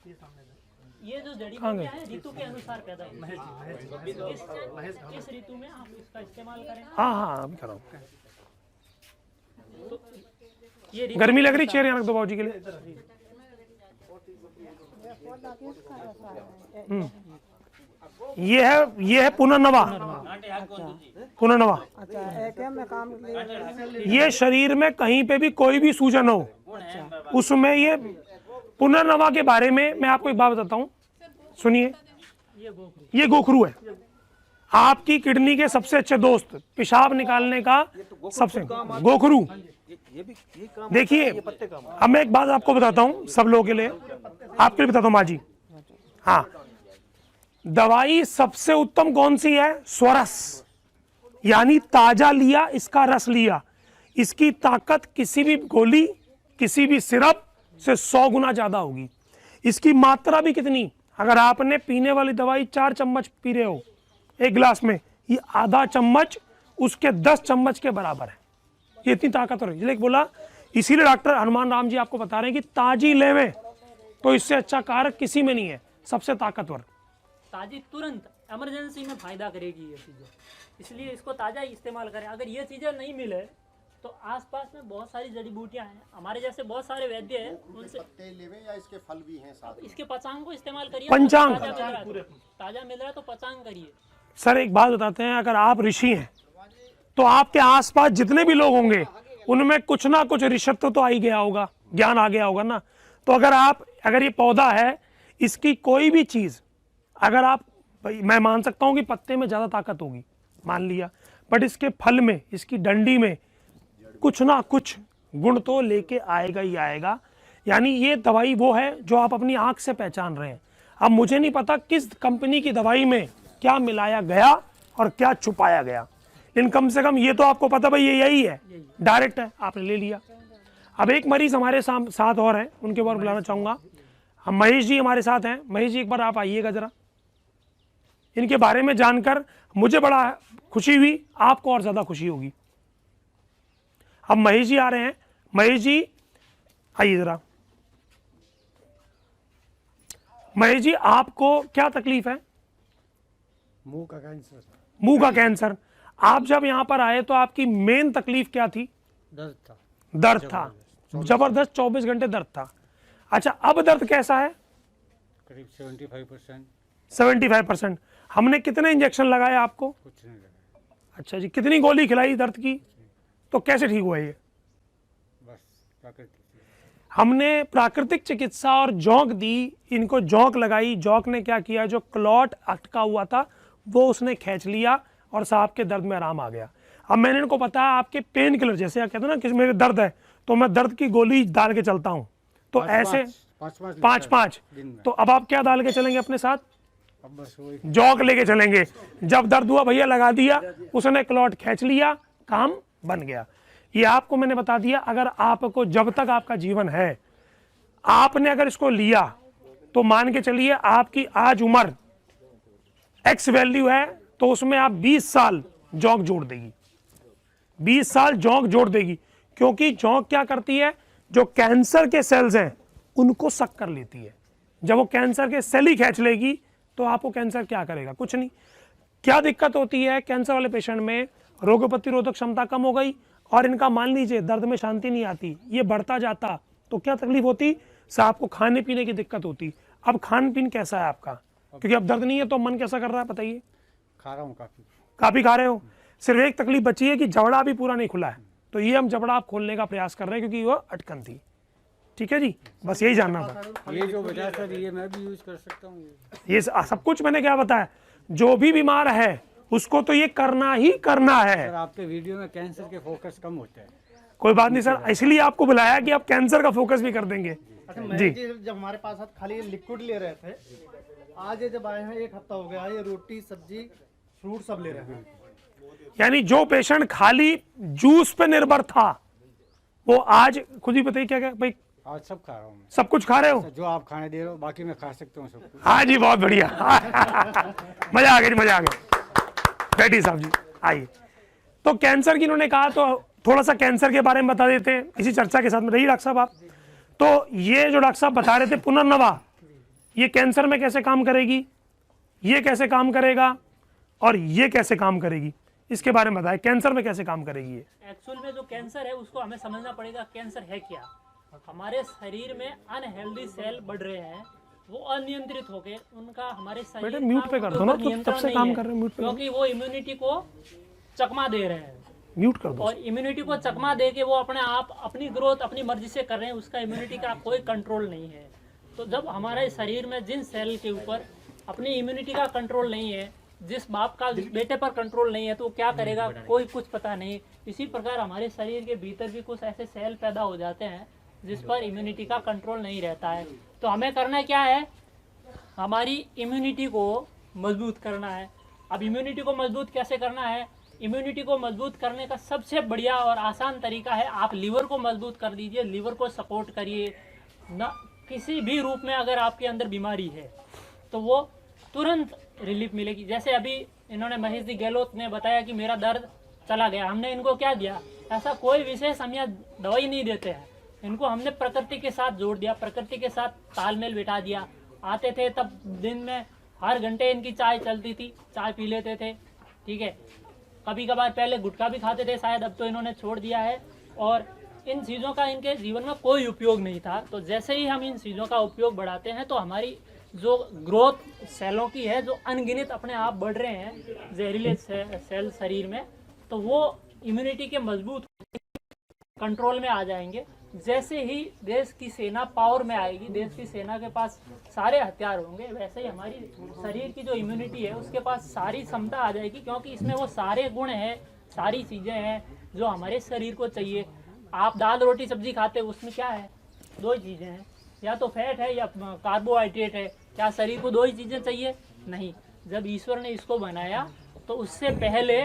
ये जो जड़ी बूटियां है ऋतु के अनुसार पैदा होती है। इस ऋतु में आप इसका इस्तेमाल करें। हाँ हाँ अभी कर रहा हूँ। ये गर्मी लग रही, चेयर यहाँ रख दो बाबूजी के लिए। ये है पुनर्नवा। पुनर्नवा ये शरीर में कहीं पे भी कोई भी सूजन हो उसमें ये पुनर्नवा के बारे में मैं आपको एक बात बताता हूँ, सुनिए। ये गोखरू है, आपकी किडनी के सबसे अच्छे दोस्त, पेशाब निकालने का सबसे गोखरू। देखिए अब मैं एक बात आपको बताता हूँ, सब लोगों के लिए, आपके लिए बताता हूँ माँ जी। हाँ, दवाई सबसे उत्तम कौन सी है? स्वरस, यानी ताजा लिया, इसका रस लिया। इसकी ताकत किसी भी गोली, किसी भी सिरप से 100 गुना ज्यादा होगी। इसकी मात्रा भी कितनी, अगर आपने पीने वाली दवाई 4 चम्मच पी रहे हो एक गिलास में, ये आधा चम्मच उसके 10 चम्मच के बराबर है। ये इतनी ताकतवर है। इसलिए बोला, इसीलिए डॉक्टर हनुमान राम जी आपको बता रहे हैं कि ताजी लेवें, तो इससे अच्छा कारक किसी में नहीं है, सबसे ताकतवर। ताजी तुरंत इमरजेंसी में फायदा करेगी ये चीजें, इसलिए इसको ताजा इस्तेमाल करें। अगर ये चीजें नहीं मिले तो आसपास में बहुत सारी जड़ी बूटियां हैं, हमारे जैसे बहुत सारे वैद्य हैं, उनसे पत्ते लेवे या इसके फल भी हैं साथ में? इसके पचांग को इस्तेमाल करिए। पंचांग ताजा मिल रहा है तो पचांग करिए। सर एक बात बताते हैं, अगर आप ऋषि हैं तो आपके आसपास जितने भी लोग होंगे उनमें कुछ ना कुछ ऋषित्व तो आ ही गया होगा, ज्ञान आ गया होगा ना। तो अगर ये पौधा है, इसकी कोई भी चीज अगर आप, मैं मान सकता हूं कि पत्ते में ज्यादा ताकत होगी, मान लिया, बट इसके फल में, इसकी डंडी में कुछ ना कुछ गुण तो लेके आएगा ही आएगा। यानी ये दवाई वो है जो आप अपनी आंख से पहचान रहे हैं। अब मुझे नहीं पता किस कंपनी की दवाई में क्या मिलाया गया और क्या छुपाया गया, लेकिन कम से कम ये तो आपको पता भाई ये यही है, डायरेक्ट है, आपने ले लिया। अब एक मरीज हमारे साथ और है, उनके बारे में बुलाना चाहूंगा। हम महेश जी हमारे साथ हैं। महेश जी एक बार आप आइएगा जरा, इनके बारे में जानकर मुझे बड़ा खुशी हुई, आपको और ज्यादा खुशी होगी। अब महेश जी आ रहे हैं। महेश जी आइए जरा। महेश जी आपको क्या तकलीफ है? मुंह का कैंसर। मुंह का कैंसर। आप जब यहाँ पर आए तो आपकी मेन तकलीफ क्या थी? दर्द था। दर्द था, जबरदस्त 24 घंटे दर्द था। अच्छा, अब दर्द कैसा है? करीब 75%। 75%। हमने कितने इंजेक्शन लगाए आपको? कुछ नहीं लगा। अच्छा जी, कितनी गोली खिलाई दर्द की? तो कैसे ठीक हुआ ये? बस प्राकृतिक। हमने प्राकृतिक चिकित्सा और जौंक दी, इनको जौंक लगाई। जौंक ने क्या किया, जो क्लॉट अटका हुआ था वो उसने खींच लिया और साहब के दर्द में आराम आ गया। अब मैंने इनको बताया आपके पेन किलर, जैसे आप कहते हैं ना कि मेरे दर्द है तो मैं दर्द की गोली डाल के चलता हूं, तो ऐसे 5-5। तो अब आप क्या डाल के चलेंगे अपने साथ? अब बस वही जौंक लेके चलेंगे। जब दर्द हुआ भैया लगा दिया, उसने क्लॉट खींच लिया, काम बन गया। ये आपको मैंने बता दिया। अगर आपको, जब तक आपका जीवन है, आपने अगर इसको लिया तो मान के चलिए आपकी आज उम्र एक्स वैल्यू है, तो उसमें आप 20 साल जौंक जोड़ देगी, 20 साल जौंक जोड़ देगी। क्योंकि जौंक क्या करती है, जो कैंसर के सेल्स हैं उनको सक कर लेती है। जब वो कैंसर के सेल ही खींच लेगी तो आपको कैंसर क्या करेगा? कुछ नहीं। क्या दिक्कत होती है कैंसर वाले पेशेंट में? रोग प्रतिरोधक क्षमता कम हो गई और इनका मान लीजिए दर्द में शांति नहीं आती, ये बढ़ता जाता, तो क्या तकलीफ होती? आपको खाने पीने की दिक्कत होती। अब खान पीन कैसा है आपका? क्योंकि अब दर्द नहीं है तो मन कैसा कर रहा है बताइए? खा रहा हूँ, काफी खा रहे हो। सिर्फ एक तकलीफ बची है कि जबड़ा अभी पूरा नहीं खुला है, तो ये हम जबड़ा आप खोलने का प्रयास कर रहे हैं क्योंकि वो अटकन थी। ठीक है जी, बस यही जानना था। ये जो वजह सर, ये मैं भी यूज कर सकता हूँ। ये सब कुछ मैंने क्या बताया, जो भी बीमार है उसको तो ये करना ही करना है। सर आपके वीडियो में कैंसर के फोकस कम होते हैं। कोई बात नहीं सर, इसलिए आपको बुलाया कि आप कैंसर का फोकस भी कर देंगे। अच्छा जी, जब हमारे पास खाली लिक्विड ले रहे थे, आज ये जब आए हैं 1 हफ्ता हो गया, ये रोटी सब्जी फ्रूट सब ले रहे हैं। यानी जो पेशेंट खाली जूस पे निर्भर था वो आज खुद ही बताइए क्या क्या भाई, आज सब खा रहा हूँ। सब कुछ खा रहे हो? जो आप खाने दे रहे हो बाकी मैं खा सकता हूँ सब कुछ। हाँ जी, बहुत बढ़िया। मजा आ गया जी, मजा आ गया। बैठिए साहब जी, आइए। तो कैंसर की इन्होंने कहा, तो थोड़ा सा कैंसर के बारे में बता देते हैं इसी चर्चा के साथ में। रही डॉक्टर साहब आप, तो ये जो डॉक्टर साहब बता रहे थे पुनर्नवा, ये कैंसर में कैसे काम करेगी, ये कैसे काम करेगा और ये कैसे काम करेगी, इसके बारे में बताएं। कैंसर में कैसे काम करेगी ये? एक्चुअल में जो कैंसर है उसको हमें समझना पड़ेगा कैंसर है क्या। हमारे शरीर में अनहेल्दी सेल बढ़ रहे हैं, वो अनियंत्रित होके उनका हमारे शरीर बेटे म्यूट पे कर दो ना, तो तब से काम कर रहे हैं, म्यूट पे क्योंकि वो इम्यूनिटी को चकमा दे रहे हैं म्यूट कर दो। और इम्यूनिटी को चकमा दे के वो अपने आप अपनी ग्रोथ अपनी मर्जी से कर रहे हैं, उसका इम्यूनिटी का कोई कंट्रोल नहीं है। तो जब हमारे शरीर में जिन सेल के ऊपर अपनी इम्यूनिटी का कंट्रोल नहीं है, जिस बाप का बेटे पर कंट्रोल नहीं है, तो वो क्या करेगा कोई कुछ पता नहीं। इसी प्रकार हमारे शरीर के भीतर भी कुछ ऐसे सेल पैदा हो जाते हैं जिस पर इम्यूनिटी का कंट्रोल नहीं रहता है। तो हमें करना क्या है, हमारी इम्यूनिटी को मजबूत करना है। अब इम्यूनिटी को मजबूत कैसे करना है, इम्यूनिटी को मजबूत करने का सबसे बढ़िया और आसान तरीका है आप लीवर को मजबूत कर दीजिए, लीवर को सपोर्ट करिए ना। किसी भी रूप में अगर आपके अंदर बीमारी है तो वो तुरंत रिलीफ मिलेगी। जैसे अभी इन्होंने महेश जी गहलोत ने बताया कि मेरा दर्द चला गया, हमने इनको क्या दिया, ऐसा कोई विशेष हम यहाँ दवाई नहीं देते हैं, इनको हमने प्रकृति के साथ जोड़ दिया, प्रकृति के साथ तालमेल बिठा दिया। आते थे तब दिन में हर घंटे इनकी चाय चलती थी, चाय पी लेते थे, ठीक है। कभी कभार पहले गुटखा भी खाते थे शायद, अब तो इन्होंने छोड़ दिया है और इन चीज़ों का इनके जीवन में कोई उपयोग नहीं था। तो जैसे ही हम इन चीज़ों का उपयोग बढ़ाते हैं तो हमारी जो ग्रोथ सेलों की है, जो अनगिनत अपने आप बढ़ रहे हैं जहरीले सेल शरीर में, तो वो इम्यूनिटी के मजबूत कंट्रोल में आ जाएंगे। जैसे ही देश की सेना पावर में आएगी, देश की सेना के पास सारे हथियार होंगे, वैसे ही हमारी शरीर की जो इम्यूनिटी है उसके पास सारी क्षमता आ जाएगी, क्योंकि इसमें वो सारे गुण हैं, सारी चीज़ें हैं जो हमारे शरीर को चाहिए। आप दाल रोटी सब्जी खाते हो, उसमें क्या है, दो ही चीज़ें हैं, या तो फैट है या कार्बोहाइड्रेट है। क्या शरीर को दो ही चीज़ें चाहिए? नहीं। जब ईश्वर ने इसको बनाया तो उससे पहले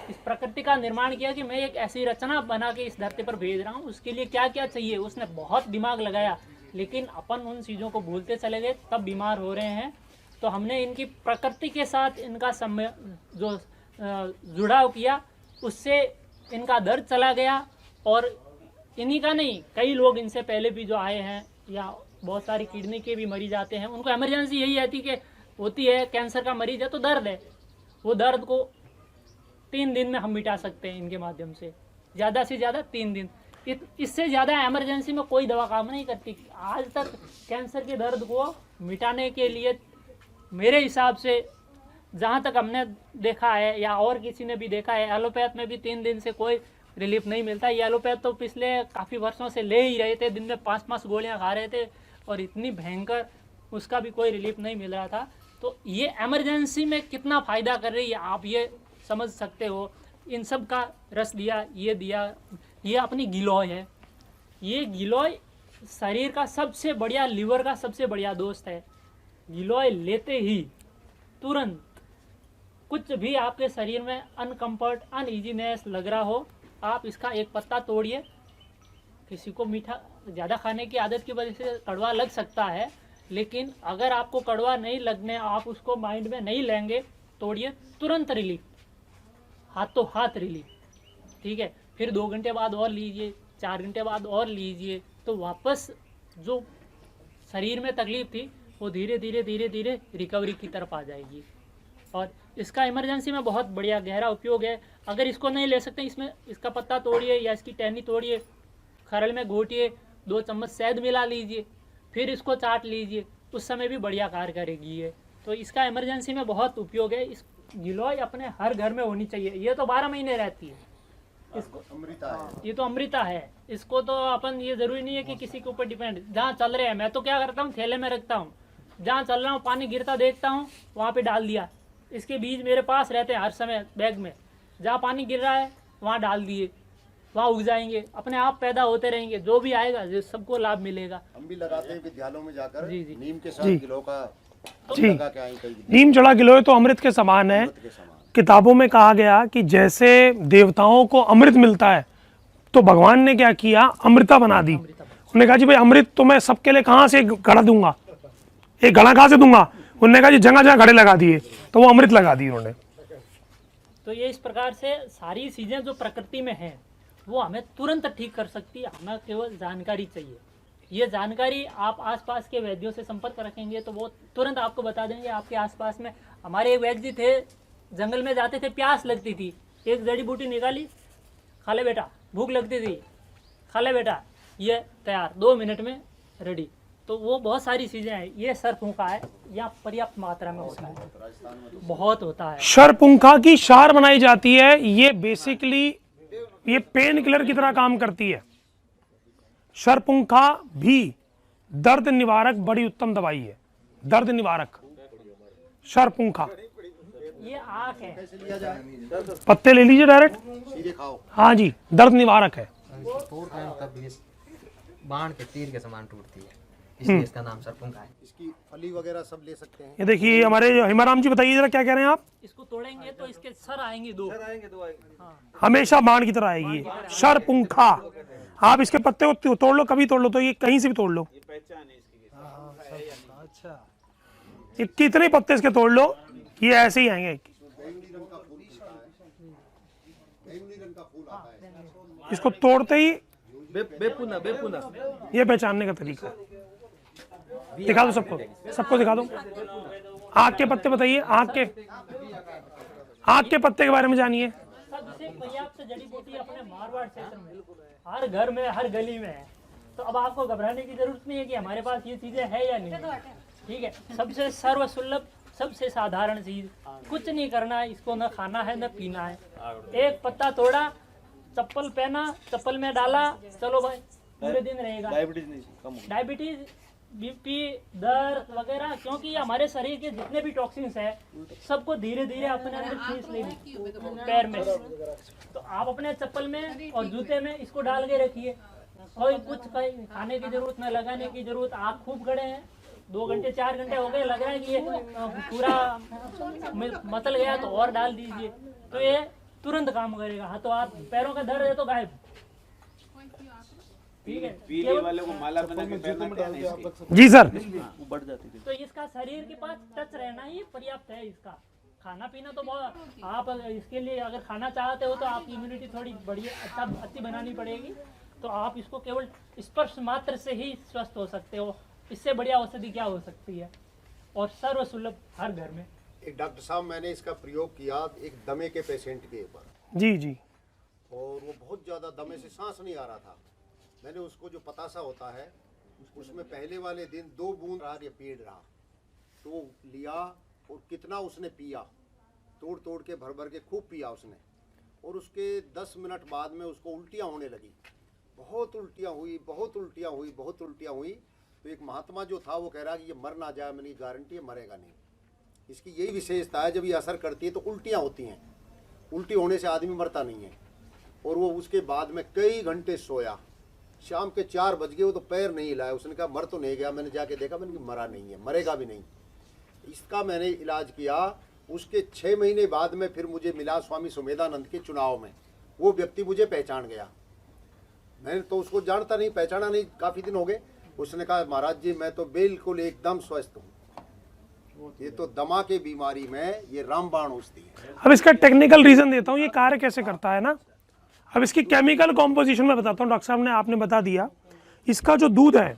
इस प्रकृति का निर्माण किया कि मैं एक ऐसी रचना बना के इस धरती पर भेज रहा हूँ, उसके लिए क्या क्या चाहिए उसने बहुत दिमाग लगाया, लेकिन अपन उन चीज़ों को भूलते चले गए, तब बीमार हो रहे हैं। तो हमने इनकी प्रकृति के साथ इनका समय जो जुड़ाव किया, उससे इनका दर्द चला गया। और इन्हीं का नहीं, कई लोग इनसे पहले भी जो आए हैं, या बहुत सारी किडनी के भी मरीज आते हैं, उनको इमरजेंसी यही होती है कैंसर का मरीज है तो दर्द है, वो दर्द को 3 दिन में हम मिटा सकते हैं इनके माध्यम से, ज़्यादा से ज़्यादा 3 दिन। इससे ज़्यादा इमरजेंसी में कोई दवा काम नहीं करती। आज तक कैंसर के दर्द को मिटाने के लिए मेरे हिसाब से जहाँ तक हमने देखा है या और किसी ने भी देखा है, एलोपैथ में भी 3 दिन से कोई रिलीफ नहीं मिलता। ये एलोपैथ तो पिछले काफ़ी वर्षों से ले ही रहे थे, दिन में 5-5 गोलियाँ खा रहे थे और इतनी भयंकर, उसका भी कोई रिलीफ नहीं मिल रहा था। तो ये इमरजेंसी में कितना फ़ायदा कर रही है आप ये समझ सकते हो। इन सब का रस दिया, ये अपनी गिलोय है। ये गिलोय शरीर का सबसे बढ़िया, लीवर का सबसे बढ़िया दोस्त है। गिलोय लेते ही तुरंत कुछ भी आपके शरीर में अनकम्फर्ट, अनईजीनेस लग रहा हो, आप इसका एक पत्ता तोड़िए। किसी को मीठा ज़्यादा खाने की आदत की वजह से कड़वा लग सकता है, लेकिन अगर आपको कड़वा नहीं लगने, आप उसको माइंड में नहीं लेंगे, तोड़िए, तुरंत रिलीफ, हाथों हाथ रिलीफ, ठीक है। फिर 2 घंटे बाद और लीजिए, 4 घंटे बाद और लीजिए, तो वापस जो शरीर में तकलीफ थी वो धीरे धीरे रिकवरी की तरफ आ जाएगी। और इसका इमरजेंसी में बहुत बढ़िया गहरा उपयोग है। अगर इसको नहीं ले सकते, इसमें इसका पत्ता तोड़िए या इसकी टहनी तोड़िए, खरल में घोटिए, 2 चम्मच शहद मिला लीजिए, फिर इसको चाट लीजिए, उस समय भी बढ़िया कार्य करेगी ये। तो इसका इमरजेंसी में बहुत उपयोग है। इस गिलोय अपने हर घर में होनी चाहिए। ये तो 12 महीने रहती है, इसको अमृता है, ये तो अमृता है। इसको तो अपन, ये जरूरी नहीं है कि किसी के ऊपर डिपेंड, जहाँ चल रहे हैं, मैं तो क्या करता हूँ, थैले में रखता हूँ, जहाँ चल रहा हूँ पानी गिरता देखता हूँ वहाँ पे डाल दिया। इसके बीज मेरे पास रहते हैं हर समय बैग में, जहाँ पानी गिर रहा है वहाँ डाल दिए, वहाँ उग जाएंगे, अपने आप पैदा होते रहेंगे। जो भी आएगा सबको लाभ मिलेगा। हम भी लगाते हैं विद्यालयों में जाकर, जी जी नीम के साथ जी। गिलोय का जी, लगा के आए कई दिन, नीम चढ़ा गिलोय तो अमृत के समान है। के समान। किताबों में कहा गया कि जैसे देवताओं को अमृत मिलता है, तो भगवान ने क्या किया, अमृता बना दी। उन्होंने कहा जी भाई अमृत तो मैं सबके लिए कहाँ से घड़ा दूंगा, एक घड़ा कहाँ से दूंगा। उन्होंने कहा जी जगह जगह घड़े लगा दिए, तो वो अमृत लगा दिए उन्होंने। तो ये इस प्रकार से सारी चीज़ें जो प्रकृति में हैं वो हमें तुरंत ठीक कर सकती है, हमें केवल जानकारी चाहिए। ये जानकारी आप आसपास के वैद्यों से संपर्क रखेंगे तो वो तुरंत आपको बता देंगे। आपके आसपास में हमारे एक वैद्य थे, जंगल में जाते थे, प्यास लगती थी, एक जड़ी बूटी निकाली, खा ले बेटा, भूख लगती थी, खा ले बेटा, ये तैयार, 2 मिनट में रेडी। तो वो बहुत सारी चीज़ें हैं। ये सरपुंखा है, यहाँ पर्याप्त मात्रा में होता है, बहुत होता है। शरपुंखा की क्षार बनाई जाती है। ये बेसिकली ये पेन किलर की तरह काम करती है। शरपुंखा भी दर्द निवारक बड़ी उत्तम दवाई है, दर्द निवारक शरपुंखा। ये आँख है, पत्ते ले लीजिए डायरेक्ट, सीधे खाओ। हाँ जी, दर्द निवारक है। तोड़ते हैं तब ये बाण के तीर के समान टूटती है, इसलिए इसका नाम सरपुंखा है। इसकी फली वगैरह सब ले सकते हैं। ये देखिए हमारे हिमाराम जी, बताइए जरा क्या कह रहे हैं आप। इसको तोड़ेंगे तो इसके सर आएंगे 2। हमेशा बाण की तरह आएगी शरपुंखा। आप इसके पत्ते को तोड़ लो, कभी तोड़ लो, तो ये कहीं से भी तोड़ लो, ये कितने पत्ते इसके तोड़ लो, ये ऐसे ही आएंगे। इसको तोड़ते ही ये पहचानने का तरीका दिखा दो सबको, सबको दिखा दो। आग के पत्ते बताइए, आग के पत्ते के बारे में जानिए। सबसे पर्याप्त जड़ी बूटी अपने मारवाड़ क्षेत्र में हर घर में, हर गली में है। तो अब आपको घबराने की जरूरत नहीं है कि हमारे पास ये चीजें है या नहीं, ठीक है। सबसे सर्वसुलभ, सबसे साधारण चीज, कुछ नहीं करना है, इसको न खाना है न पीना है। एक पत्ता तोड़ा, चप्पल पहना, चप्पल में डाला, चलो भाई पूरे दिन रहेगा। डायबिटीज, बीपी, दर्द वगैरह, क्योंकि ये हमारे शरीर के जितने भी टॉक्सिन्स हैं सबको धीरे धीरे अपने अंदर खींच लेगी पैर में। तो आप अपने चप्पल में और जूते में इसको डाल के रखिए। कोई कुछ खाने की जरूरत न, लगाने की जरूरत। आप खूब खड़े हैं, 2 घंटे 4 घंटे हो गए, लग रहा है कि ये पूरा मतल गया, तो और डाल दीजिए, तो ये तुरंत काम करेगा। हाँ, तो आप पैरों का दर्द है तो गायब, ठीक है। पीले वाले को माला बना के पहनना क्या नहीं इसकी? जी सर, वो बढ़ जाती थी। तो इसका शरीर के पास टच रहना ही पर्याप्त है। इसका खाना पीना तो बहुत, आप इसके लिए अगर खाना चाहते हो तो आपकी इम्यूनिटी थोड़ी बढ़िया अच्छी बनानी पड़ेगी। तो आप इसको केवल स्पर्श मात्र से ही स्वस्थ हो सकते हो। इससे बढ़िया औषधि क्या हो सकती है, और सर्वसुलभ हर घर में। एक डॉक्टर साहब, मैंने इसका प्रयोग किया एक दमे के पेशेंट के ऊपर, जी जी, और वो बहुत ज़्यादा दमे से सांस नहीं आ रहा था। मैंने उसको जो पतासा होता है उसमें पहले वाले दिन 2 बूंद रहा, ये पेड़ रहा, तो लिया और कितना उसने पिया, तोड़ तोड़ के भर भर के खूब पिया उसने। और उसके 10 मिनट बाद में उसको उल्टियाँ होने लगी, बहुत उल्टियाँ हुई, बहुत उल्टियाँ हुई, बहुत उल्टियाँ हुई। तो एक महात्मा जो था वो कह रहा कि ये मर ना जाए, मैंने गारंटी है मरेगा नहीं। इसकी यही विशेषता है, जब ये असर करती है तो उल्टियाँ होती हैं, उल्टी होने से आदमी मरता नहीं है। और वो उसके बाद में कई घंटे सोया, शाम के 4 बज गए, वो तो पैर नहीं हिलाया। उसने कहा मर तो नहीं गया। मैंने जाके देखा, मैंने कहा मरा नहीं है, मरेगा भी नहीं। इसका मैंने इलाज किया। उसके 6 महीने बाद में फिर मुझे मिला स्वामी सुमेधानंद के चुनाव में, वो व्यक्ति मुझे पहचान गया। मैंने तो उसको जानता नहीं, पहचाना नहीं, काफ़ी दिन हो गए। उसने कहा महाराज जी मैं तो बिल्कुल एकदम स्वस्थ हूँ, ये तो दमा के बीमारी में ये रामबाण औषधि है। अब इसका टेक्निकल रीजन देता हूँ, ये कार्य कैसे करता है ना। अब इसकी केमिकल कॉम्पोजिशन में बताता हूँ। डॉक्टर साहब ने आपने बता दिया, इसका जो दूध है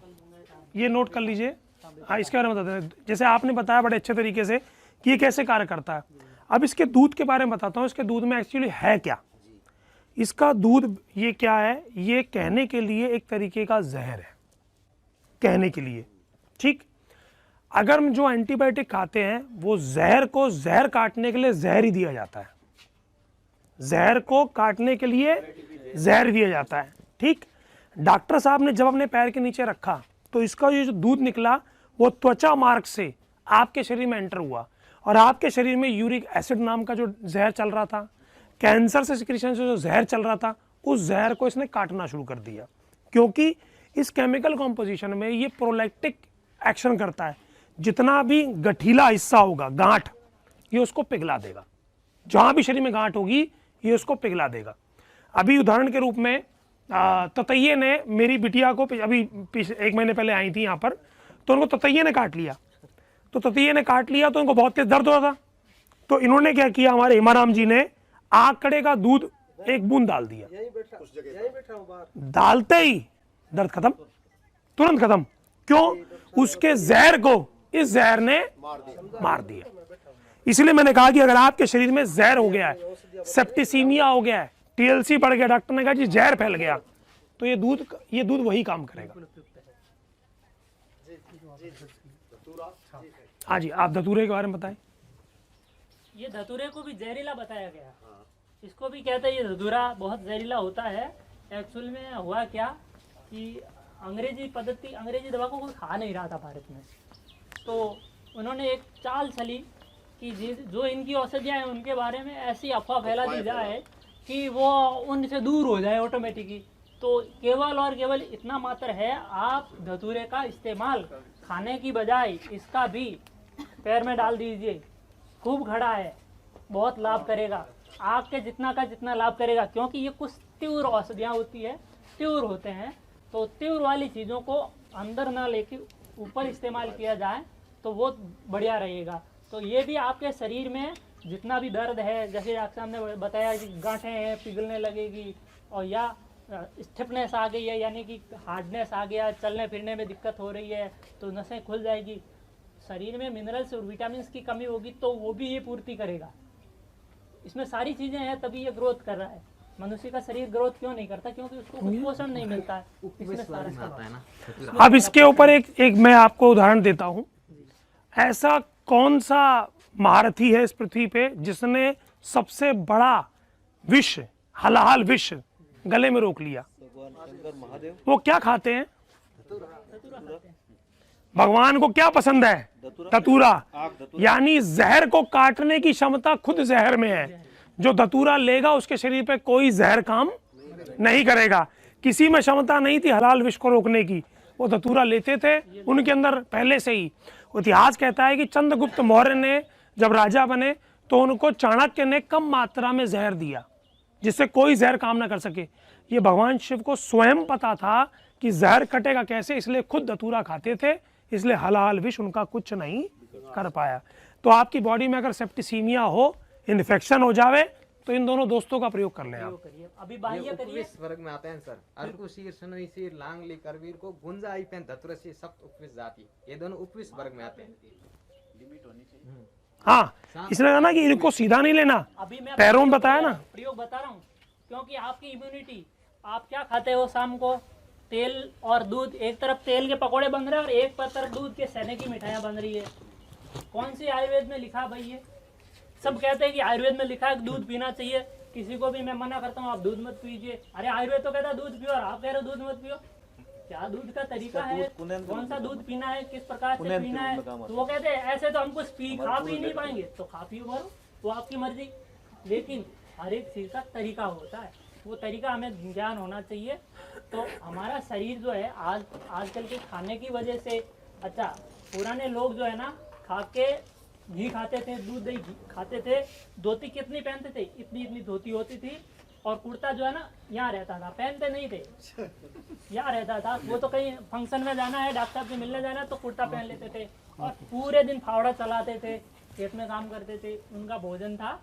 ये नोट कर लीजिए। हाँ, इसके बारे में बताते हैं, जैसे आपने बताया बड़े अच्छे तरीके से कि ये कैसे कार्य करता है। अब इसके दूध के बारे में बताता हूँ, इसके दूध में एक्चुअली है क्या। इसका दूध ये क्या है, ये कहने के लिए एक तरीके का जहर है, कहने के लिए, ठीक। अगर हम जो एंटीबायोटिक खाते हैं वो जहर को जहर काटने के लिए जहर ही दिया जाता है, जहर को काटने के लिए जहर दिया जाता है, ठीक। डॉक्टर साहब ने जब अपने पैर के नीचे रखा तो इसका ये जो दूध निकला वो त्वचा मार्ग से आपके शरीर में एंटर हुआ, और आपके शरीर में यूरिक एसिड नाम का जो जहर चल रहा था, कैंसर से सिक्रीशन से जो जहर चल रहा था, उस जहर को इसने काटना शुरू कर दिया। क्योंकि इस केमिकल कॉम्पोजिशन में ये प्रोलैक्टिक एक्शन करता है। जितना भी गठीला हिस्सा होगा, गांठ, ये उसको पिघला देगा। जहाँ भी शरीर में गांठ होगी ये उसको पिघला देगा। अभी उदाहरण के रूप में ततैये ने मेरी बिटिया को, अभी 1 महीने पहले आई थी यहाँ पर, तो उनको ततैये ने काट लिया। तो ततैये ने काट लिया तो उनको बहुत तेज दर्द हो रहा था। तो इन्होंने क्या किया, हमारे हिमाराम जी ने आकड़े का दूध 1 बूंद डाल दिया, डालते ही दर्द खत्म। तुरंत खत्म। क्यों? उसके जहर को इस जहर ने मार दिया। इसलिए मैंने कहा कि अगर आपके शरीर में जहर हो गया है, सेप्टिसीमिया हो गया है, टीएलसी बढ़ गया, डॉक्टर ने कहा जी जहर फैल गया, तो ये दूध वही काम करेगा। हाँ जी, आप धतूरे के बारे में बताएं। ये धतूरे को भी जहरीला बताया गया, इसको भी कहते हैं ये धतूरा बहुत जहरीला होता है। एक्चुअल में हुआ क्या कि अंग्रेजी दवा को कोई खा नहीं रहा था भारत में, तो उन्होंने एक चाल चली कि जो इनकी औषधियाँ हैं उनके बारे में ऐसी अफवाह फैला दी जाए कि वो उनसे दूर हो जाए ऑटोमेटिकली। तो केवल और केवल इतना मात्र है, आप धतूरे का इस्तेमाल खाने की बजाय इसका भी पैर में डाल दीजिए, खूब खड़ा है, बहुत लाभ करेगा, आग के जितना का जितना लाभ करेगा। क्योंकि ये कुछ तीव्र औषधियाँ होती है, तीव्र होते हैं, तो तीव्र वाली चीज़ों को अंदर ना लेके ऊपर इस्तेमाल किया जाए तो वो बढ़िया रहेगा। तो ये भी आपके शरीर में जितना भी दर्द है, जैसे आपसे हमने बताया कि गांठें हैं पिघलने लगेगी, और या स्टिफनेस आ गई है यानी कि हार्डनेस आ गया, चलने फिरने में दिक्कत हो रही है तो नसें खुल जाएगी, शरीर में मिनरल्स और विटामिन की कमी होगी तो वो भी ये पूर्ति करेगा। इसमें सारी चीज़ें हैं, तभी ये ग्रोथ कर रहा है। मनुष्य का शरीर ग्रोथ क्यों नहीं करता? क्योंकि उसको कुछ पोषण नहीं मिलता है, इसमें सारा आता है ना। अब इसके ऊपर एक मैं आपको उदाहरण देता हूं। ऐसा कौन सा महारथी है इस पृथ्वी पे जिसने सबसे बड़ा विष, हलाहल विष गले में रोक लिया? वो क्या खाते हैं? भगवान को क्या पसंद है? धतूरा। यानी जहर को काटने की क्षमता खुद जहर में है। जो धतूरा लेगा उसके शरीर पे कोई जहर काम नहीं करेगा। किसी में क्षमता नहीं थी हलाल विष को रोकने की, वो धतूरा लेते थे उनके अंदर पहले से ही। इतिहास कहता है कि चंद्रगुप्त मौर्य ने जब राजा बने तो उनको चाणक्य ने कम मात्रा में जहर दिया जिससे कोई जहर काम ना कर सके। ये भगवान शिव को स्वयं पता था कि जहर कटेगा कैसे, इसलिए खुद धतूरा खाते थे, इसलिए हलाल विष उनका कुछ नहीं कर पाया। तो आपकी बॉडी में अगर सेप्टिसीमिया हो, इन्फेक्शन हो जावे, तो इन दोनों दोस्तों का प्रयोग कर लें आप। अभी बाह्य करिए। उपविश वर्ग में आते हैं सर। अर्कुशीर, शनईशीर, लांगली, करवीर को गुंजा आईपेन धतुरसी सप्त उपविश जाति, ये दोनों उपविश वर्ग में आते हैं। हाँ, इसने कहा ना कि इनको सीधा नहीं लेना, अभी मैं पैरों में बताया ना, प्रयोग बता रहा हूँ। क्योंकि आपकी इम्यूनिटी, आप क्या खाते हो शाम को? तेल और दूध। एक तरफ तेल के पकोड़े बन रहे हैं और एक तरफ दूध के सने की मिठाइयाँ बन रही है। कौन सी आयुर्वेद में लिखा भाई? ये सब कहते हैं कि आयुर्वेद में लिखा है दूध पीना चाहिए, किसी को भी मैं मना करता हूँ आप दूध मत पीजिए। अरे आयुर्वेद तो कहता है दूध पियो और आप कह रहे हो दूध मत पियो। क्या दूध का तरीका है? कौन सा दूध पीना है, किस प्रकार से पीना है? तो वो कहते हैं ऐसे तो हम कुछ खा पी नहीं पाएंगे, तो खा पियो भरो, वो आपकी मर्जी। लेकिन हर एक चीज का तरीका होता है, वो तरीका हमें ज्ञान होना चाहिए। तो हमारा शरीर जो है आजकल के खाने की वजह से, अच्छा पुराने लोग जो है ना खा के घी खाते थे, दूध दही खाते थे, धोती कितनी पहनते थे? इतनी इतनी धोती होती थी, और कुर्ता जो है ना यहाँ रहता था, पहनते नहीं थे, यहाँ रहता था। वो तो कहीं फंक्शन में जाना है, डॉक्टर साहब से मिलने जाना है तो कुर्ता पहन लेते थे और पूरे दिन फावड़ा चलाते थे, खेत में काम करते थे। उनका भोजन था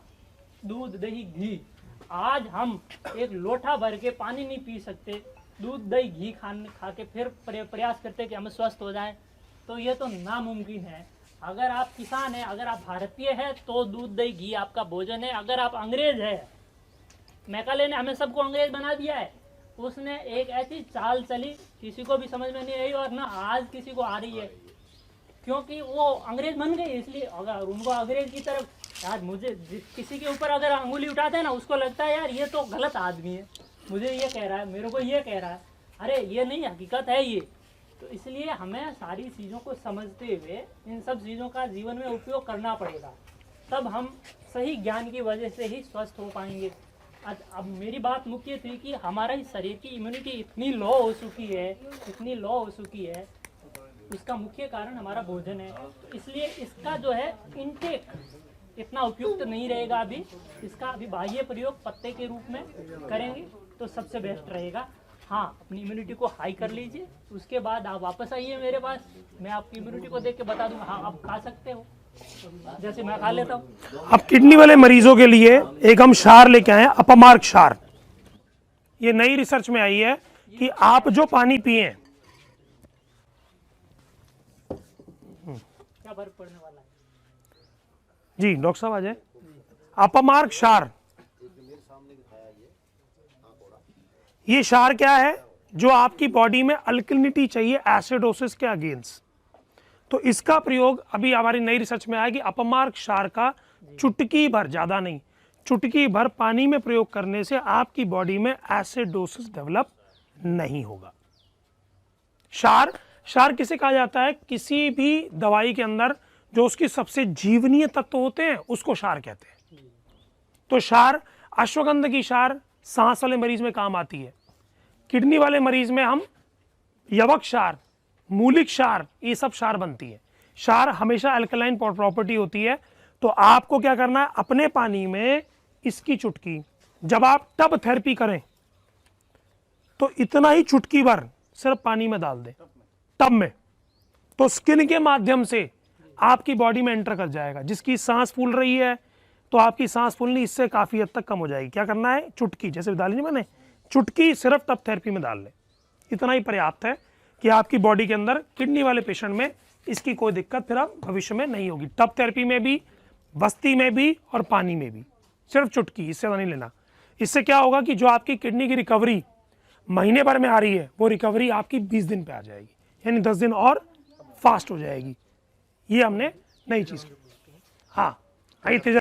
दूध दही घी। आज हम एक लोटा भर के पानी नहीं पी सकते, दूध दही घी खा के फिर प्रयास करते कि हम स्वस्थ हो जाएं, तो ये तो नामुमकिन है। अगर आप किसान हैं, अगर आप भारतीय हैं तो दूध दही घी आपका भोजन है। अगर आप अंग्रेज है, मैकाले ने हमें सबको अंग्रेज बना दिया है। उसने एक ऐसी चाल चली, किसी को भी समझ में नहीं आई और ना आज किसी को आ रही है, क्योंकि वो अंग्रेज बन गए। इसलिए अगर उनको अंग्रेज की तरफ, आज मुझे किसी के ऊपर अगर अंगुली उठाते हैं ना, उसको लगता है यार ये तो गलत आदमी है, मुझे ये कह रहा है, मेरे को ये कह रहा है। अरे ये नहीं, हकीकत है ये। तो इसलिए हमें सारी चीज़ों को समझते हुए इन सब चीज़ों का जीवन में उपयोग करना पड़ेगा, तब हम सही ज्ञान की वजह से ही स्वस्थ हो पाएंगे। अब मेरी बात मुख्य थी कि हमारा इस शरीर की इम्यूनिटी इतनी लो हो चुकी है, इतनी लो हो चुकी है, इसका मुख्य कारण हमारा भोजन है। इसलिए इसका जो है इनटेक इतना उपयुक्त नहीं रहेगा। अभी इसका अभी बाह्य प्रयोग पत्ते के रूप में करेंगे तो सबसे बेस्ट रहेगा। हाँ, अपनी इम्यूनिटी को हाई कर लीजिए, उसके बाद आप वापस आइए मेरे पास, मैं आपकी इम्यूनिटी को देख के बता दूंगा हाँ आप खा सकते हो, जैसे मैं खा लेता हूँ। अब किडनी वाले मरीजों के लिए एक हम क्षार लेके आए, अपमार्ग क्षार। ये नई रिसर्च में आई है कि आप जो पानी पिए, क्या फर्क पड़ने वाला है? जी डॉक्टर साहब आ जाए। अपमार्ग क्षार, ये क्षार क्या है? जो आपकी बॉडी में अल्कलिनिटी चाहिए एसिडोसिस के अगेंस्ट। तो इसका प्रयोग अभी हमारी नई रिसर्च में आया कि अपमार्ग क्षार का चुटकी भर, ज्यादा नहीं, चुटकी भर पानी में प्रयोग करने से आपकी बॉडी में एसिडोसिस डेवलप नहीं होगा। क्षार, क्षार किसे कहा जाता है? किसी भी दवाई के अंदर जो उसके सबसे जीवनीय तत्व होते हैं उसको क्षार कहते हैं। तो क्षार, अश्वगंधा की क्षार सांस वाले मरीज में काम आती है, किडनी वाले मरीज में हम यवक क्षार, मूलिक क्षार, ये सब क्षार बनती है। क्षार हमेशा अल्कलाइन प्रॉपर्टी होती है। तो आपको क्या करना है? अपने पानी में इसकी चुटकी, जब आप टब थेरेपी करें तो इतना ही चुटकी भर सिर्फ पानी में डाल दें, टब में, तो स्किन के माध्यम से आपकी बॉडी में एंटर कर जाएगा। जिसकी सांस फूल रही है तो आपकी सांस फूलनी इससे काफी हद तक कम हो जाएगी। क्या करना है? चुटकी, जैसे डाली नहीं मैंने, चुटकी सिर्फ टब थेरेपी में डाल लें, इतना ही पर्याप्त है कि आपकी बॉडी के अंदर किडनी वाले पेशेंट में इसकी कोई दिक्कत फिर अब भविष्य में नहीं होगी। टब थेरेपी में भी, बस्ती में भी और पानी में भी, सिर्फ चुटकी, इससे नहीं लेना। इससे क्या होगा कि जो आपकी किडनी की रिकवरी महीने भर में आ रही है वो रिकवरी आपकी 20 दिन पे आ जाएगी, यानी 10 दिन और फास्ट हो जाएगी। ये हमने नई चीज, हाँ,